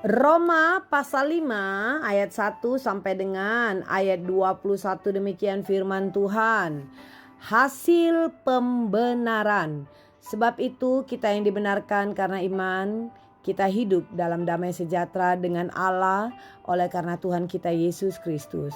Roma pasal 5 ayat 1 sampai dengan ayat 21, demikian firman Tuhan. Hasil pembenaran. Sebab itu kita yang dibenarkan karena iman, kita hidup dalam damai sejahtera dengan Allah oleh karena Tuhan kita Yesus Kristus.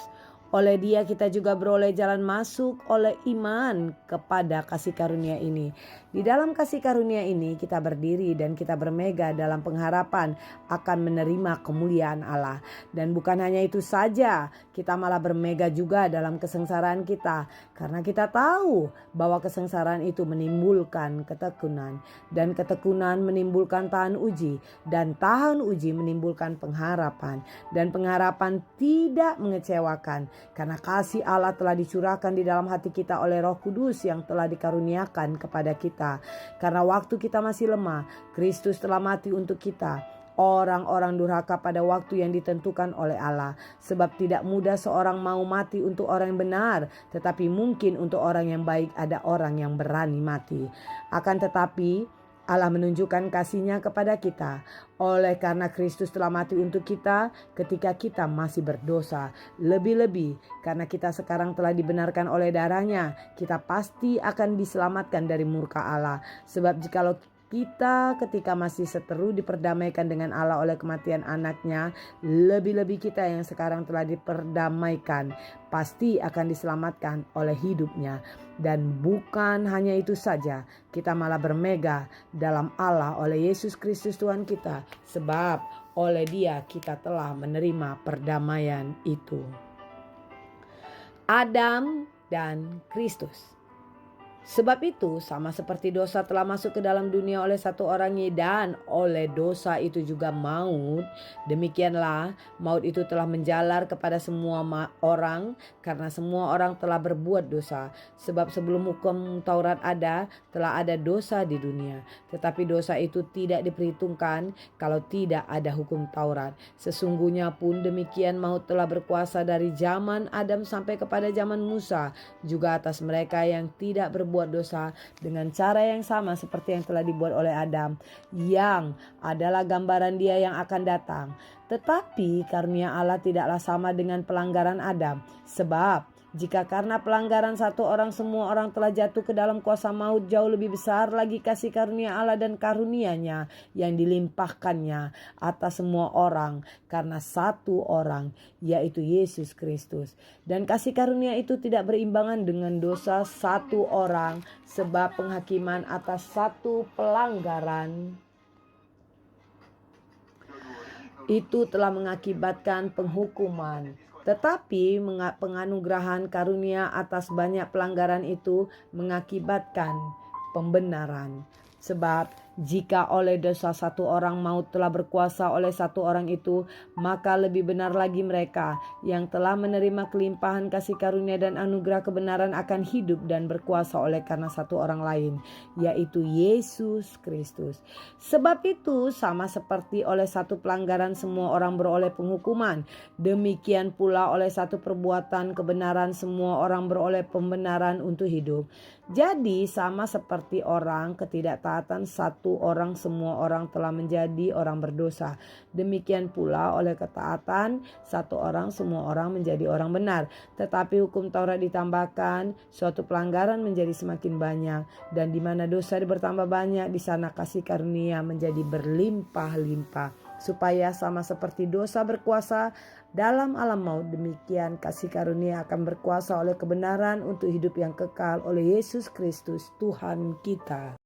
Oleh Dia kita juga beroleh jalan masuk oleh iman kepada kasih karunia ini. Di dalam kasih karunia ini kita berdiri dan kita bermegah dalam pengharapan akan menerima kemuliaan Allah. Dan bukan hanya itu saja, kita malah bermegah juga dalam kesengsaraan kita. Karena kita tahu bahwa kesengsaraan itu menimbulkan ketekunan. Dan ketekunan menimbulkan tahan uji. Dan tahan uji menimbulkan pengharapan. Dan pengharapan tidak mengecewakan. Karena kasih Allah telah dicurahkan di dalam hati kita oleh Roh Kudus yang telah dikaruniakan kepada kita. Karena waktu kita masih lemah, Kristus telah mati untuk kita, orang-orang durhaka pada waktu yang ditentukan oleh Allah. Sebab tidak mudah seorang mau mati untuk orang yang benar, tetapi mungkin untuk orang yang baik ada orang yang berani mati. Akan tetapi Allah menunjukkan kasih-Nya kepada kita oleh karena Kristus telah mati untuk kita ketika kita masih berdosa. Lebih-lebih karena kita sekarang telah dibenarkan oleh darah-Nya, kita pasti akan diselamatkan dari murka Allah. Sebab jikalau kita ketika masih seteru diperdamaikan dengan Allah oleh kematian anaknya, lebih-lebih kita yang sekarang telah diperdamaikan pasti akan diselamatkan oleh hidupnya. Dan bukan hanya itu saja, kita malah bermegah dalam Allah oleh Yesus Kristus Tuhan kita, sebab oleh Dia kita telah menerima perdamaian itu. Adam dan Kristus. Sebab itu sama seperti dosa telah masuk ke dalam dunia oleh satu orang, dan oleh dosa itu juga maut, demikianlah maut itu telah menjalar kepada semua orang karena semua orang telah berbuat dosa. Sebab sebelum hukum Taurat ada, telah ada dosa di dunia. Tetapi dosa itu tidak diperhitungkan kalau tidak ada hukum Taurat. Sesungguhnya pun demikian maut telah berkuasa dari zaman Adam sampai kepada zaman Musa, juga atas mereka yang tidak berbuat dosa, dengan cara yang sama seperti yang telah dibuat oleh Adam, yang adalah gambaran Dia yang akan datang. Tetapi karunia Allah tidaklah sama dengan pelanggaran Adam. Sebab jika karena pelanggaran satu orang semua orang telah jatuh ke dalam kuasa maut, jauh lebih besar lagi kasih karunia Allah dan karunia-Nya yang dilimpahkannya atas semua orang karena satu orang, yaitu Yesus Kristus. Dan kasih karunia itu tidak berimbangan dengan dosa satu orang, sebab penghakiman atas satu pelanggaran itu telah mengakibatkan penghukuman. Tetapi penganugerahan karunia atas banyak pelanggaran itu mengakibatkan pembenaran. Sebab jika oleh dosa satu orang maut telah berkuasa oleh satu orang itu, maka lebih benar lagi mereka yang telah menerima kelimpahan kasih karunia dan anugerah kebenaran akan hidup dan berkuasa oleh karena satu orang lain, yaitu Yesus Kristus. Sebab itu sama seperti oleh satu pelanggaran semua orang beroleh penghukuman, demikian pula oleh satu perbuatan kebenaran semua orang beroleh pembenaran untuk hidup. Jadi sama seperti orang ketidaktaatan satu orang, semua orang telah menjadi orang berdosa. Demikian pula oleh ketaatan satu orang, semua orang menjadi orang benar. Tetapi hukum Taurat ditambahkan, suatu pelanggaran menjadi semakin banyak. Dan di mana dosa bertambah banyak, di sana kasih karunia menjadi berlimpah-limpah. Supaya sama seperti dosa berkuasa dalam alam maut, demikian kasih karunia akan berkuasa oleh kebenaran untuk hidup yang kekal oleh Yesus Kristus Tuhan kita.